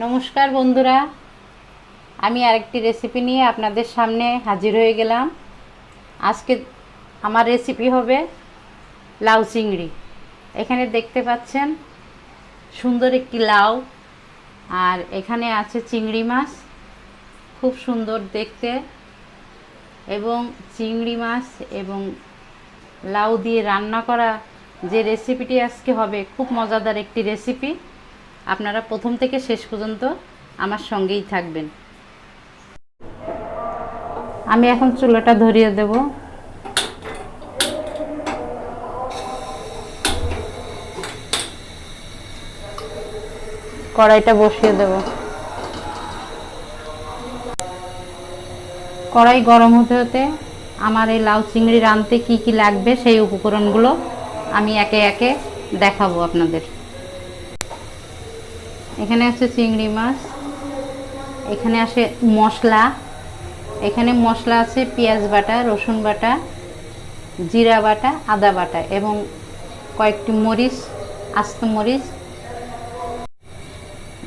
নমস্কার বন্ধুরা, আমি আরেকটি রেসিপি নিয়ে আপনাদের সামনে হাজির হয়ে গেলাম। আজকে আমার রেসিপি হবে লাউ চিংড়ি। এখানে দেখতে পাচ্ছেন সুন্দর একটি লাউ, আর এখানে আছে চিংড়ি মাছ, খুব সুন্দর দেখতে। এবং চিংড়ি মাছ এবং লাউ দিয়ে রান্না করা যে রেসিপিটি আজকে হবে, খুব মজাদার একটি রেসিপি। আপনারা প্রথম থেকে শেষ পর্যন্ত আমার সঙ্গেই থাকবেন। আমি এখন চুলাটা ধরিয়ে দেব। কড়াইটা বসিয়ে দেব। কড়াই গরম হতে হতে আমার এই লাউ চিংড়ি রাঁধতে কি কি লাগবে সেই উপকরণগুলো আমি একে একে দেখাবো আপনাদের। এখানে আছে চিংড়ি মাছ, এখানে আছে মশলা, এখানে মশলা আছে পেঁয়াজ বাটা, রসুন বাটা, জিরা বাটা, আদা বাটা এবং কয়েকটি মরিচ, আস্ত মরিচ।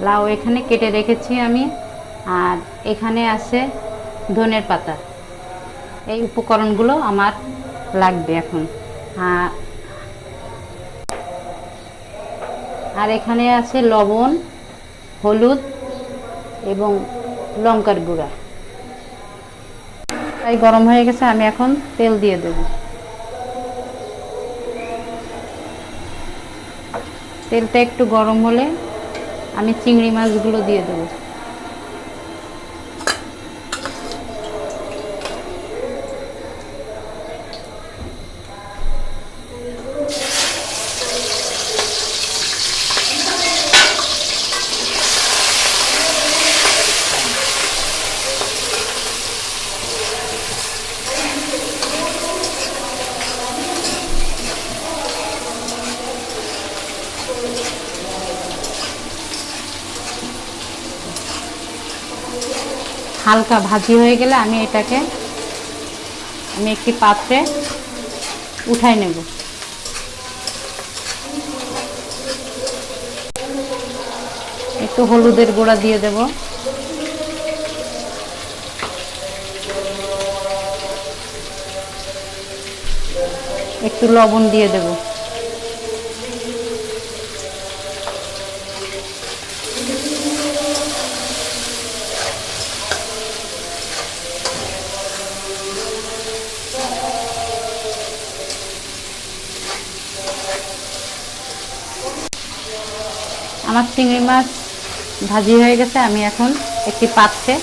লাউ এখানে কেটে রেখেছি আমি, আর এখানে আছে ধনের পাতা। এই উপকরণগুলো আমার লাগবে এখন। আর এখানে আছে লবণ, হলুদ এবং লঙ্কার গুঁড়া। তাই গরম হয়ে গেছে, আমি এখন তেল দিয়ে দেব। তেলটা একটু গরম হলে আমি চিংড়ি মাছগুলো দিয়ে দেব। হালকা ভাজি হয়ে গেলে আমি এটাকে একটি পাত্রে উঠাই নেব। একটু হলুদের গুঁড়া দিয়ে দেব, একটু লবণ দিয়ে দেব। আমার চিংড়ি মাছ ভাজি হয়ে গেছে, আমি এখন একটি পাত্রে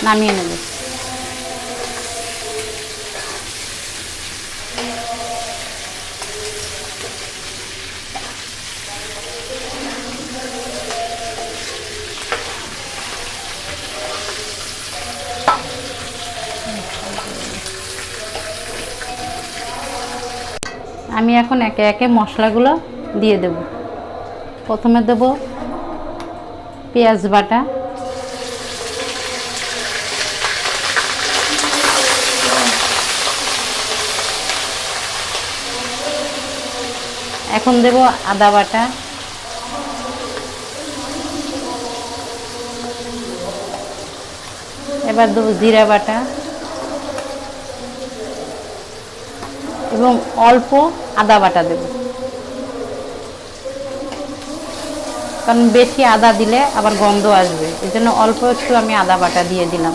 নামিয়ে নেব। আমি এখন একে একে মশলাগুলো দিয়ে দেব। প্রথমে দেব পেঁয়াজ বাটা, এখন দেব আদা বাটা, এবার দেব জিরা বাটা এবং অল্প আদা বাটা দেব, কারণ বেশি আদা দিলে আবার গন্ধ আসবে, এই জন্য অল্প একটু আমি আদা বাটা দিয়ে দিলাম।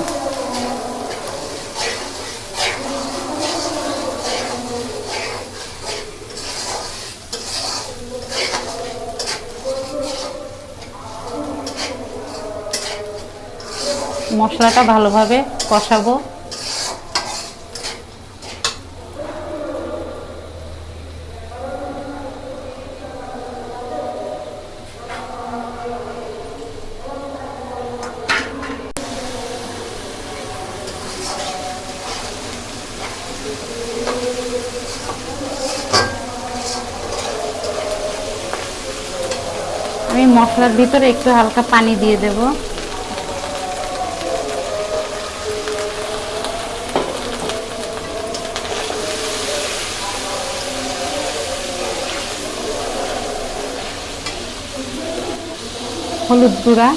মশলাটা ভালোভাবে কষাবো। আমি মশলার ভিতরে একটু হালকা পানি দিয়ে দেব। হলুদ গুঁড়া,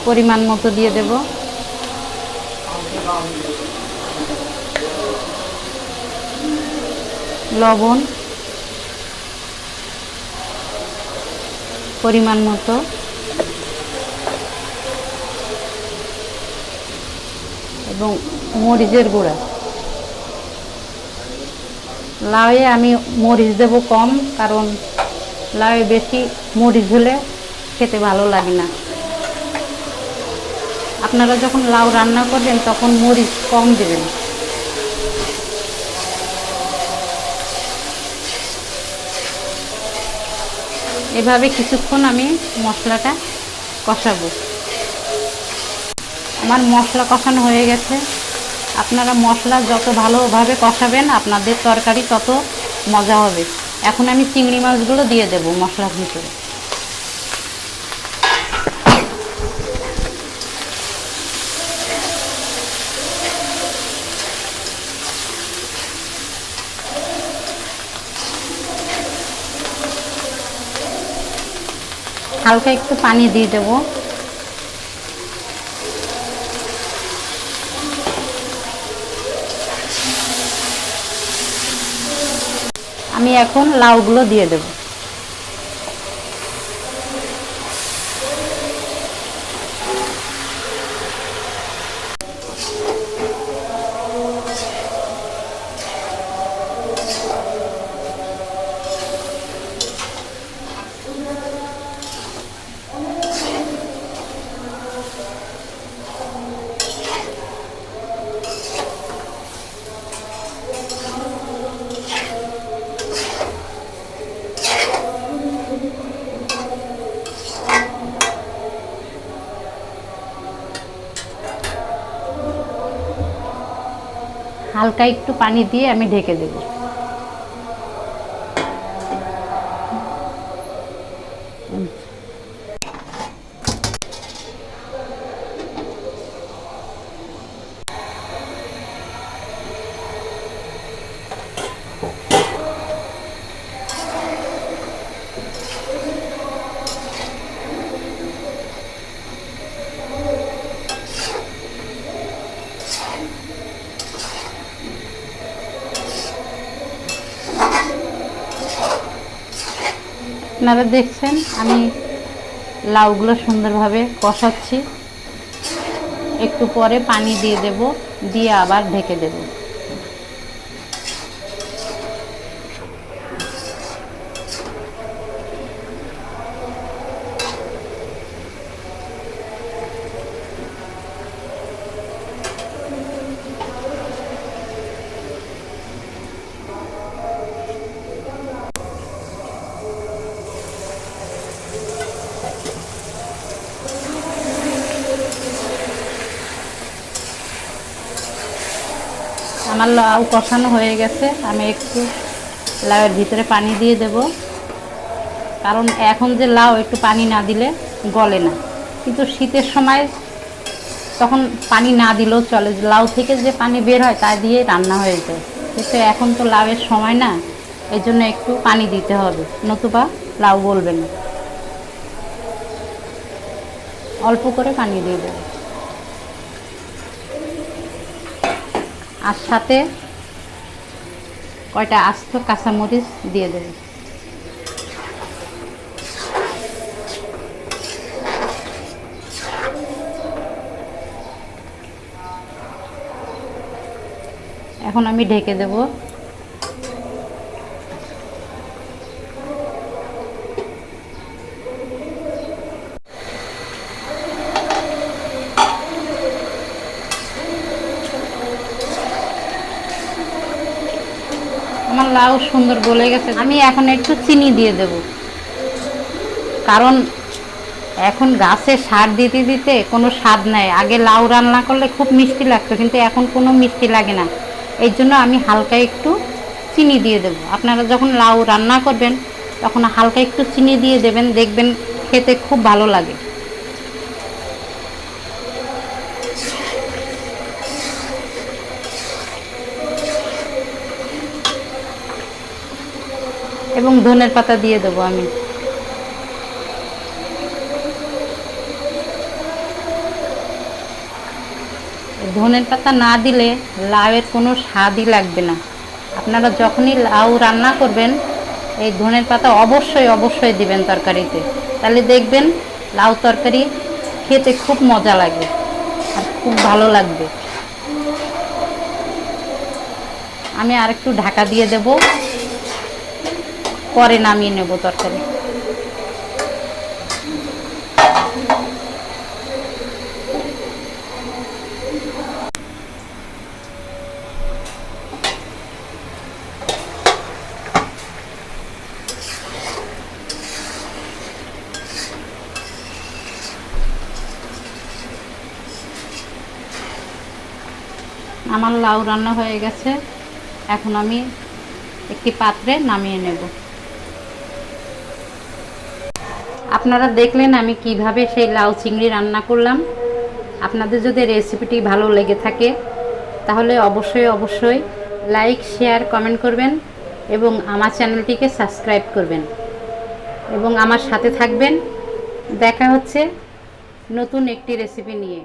পরিমাণ মতো দিয়ে দেব। লবণ পরিমাণ মতো, এবং মরিচের গুঁড়া। লাউয়ে আমি মরিচ দেব কম, কারণ লাউয়ে বেশি মরিচ হলে খেতে ভালো লাগে না। আপনারা যখন লাউ রান্না করবেন তখন মরিচ কম দেবেন। এভাবে কিছুক্ষণ আমি মশলাটা কষাবো। আমার মশলা কষানো হয়ে গেছে। আপনারা মশলা যত ভালোভাবে কষাবেন আপনাদের তরকারি তত মজা হবে। এখন আমি চিংড়ি মাছগুলো দিয়ে দেব মশলার ভিতরে। হালকা একটু পানি দিয়ে দেব। আমি এখন লাউগুলো দিয়ে দেব। হালকা একটু পানি দিয়ে আমি ঢেকে দেব। আপনারা দেখছেন আমি লাউগুলো সুন্দরভাবে কষাচ্ছি। একটু পরে পানি দিয়ে দেব, দিয়ে আবার ঢেকে দেব। আমার লাউ কষানো হয়ে গেছে। আমি একটু লাউয়ের ভিতরে পানি দিয়ে দেব, কারণ এখন যে লাউ একটু পানি না দিলে গলে না। কিন্তু শীতের সময় তখন পানি না দিলেও চলে, লাউ থেকে যে পানি বের হয় তা দিয়ে রান্না হয়ে যায়। কিন্তু এখন তো লাউয়ের সময় না, এই জন্য একটু পানি দিতে হবে, নতুবা লাউ গলবে না। অল্প করে পানি দিয়ে দেব, আর সাথে কয়টা আস্ত কাঁচামরিচ দিয়ে দেব। এখন আমি ঢেকে দেব। আমার লাউ সুন্দর গলে গেছে। আমি এখন একটু চিনি দিয়ে দেব, কারণ এখন গাছে সার দিতে দিতে কোনো স্বাদ নাই। আগে লাউ রান্না করলে খুব মিষ্টি লাগতো, কিন্তু এখন কোনো মিষ্টি লাগে না। এই জন্য আমি হালকা একটু চিনি দিয়ে দেব। আপনারা যখন লাউ রান্না করবেন তখন হালকা একটু চিনি দিয়ে দেবেন, দেখবেন খেতে খুব ভালো লাগে। এবং ধনের পাতা দিয়ে দেবো আমি। ধনের পাতা না দিলে লাউয়ের কোনো স্বাদই লাগবে না। আপনারা যখনই লাউ রান্না করবেন এই ধনের পাতা অবশ্যই অবশ্যই দিবেন তরকারিতে, তাহলে দেখবেন লাউ তরকারি খেতে খুব মজা লাগে আর খুব ভালো লাগবে। আমি আরেকটু ঢাকা দিয়ে দেব, পরে নামিয়ে নেব তরকারি। আমার লাউ রান্না হয়ে গেছে, এখন আমি একটি পাত্রে নামিয়ে নেব। আপনারা দেখলেন আমি কিভাবে সেই লাউ চিংড়ি রান্না করলাম। আপনাদের যদি রেসিপিটি ভালো লেগে থাকে তাহলে অবশ্যই অবশ্যই লাইক, শেয়ার, কমেন্ট করবেন এবং আমার চ্যানেলটিকে সাবস্ক্রাইব করবেন এবং আমার সাথে থাকবেন। দেখা হচ্ছে নতুন একটি রেসিপি নিয়ে।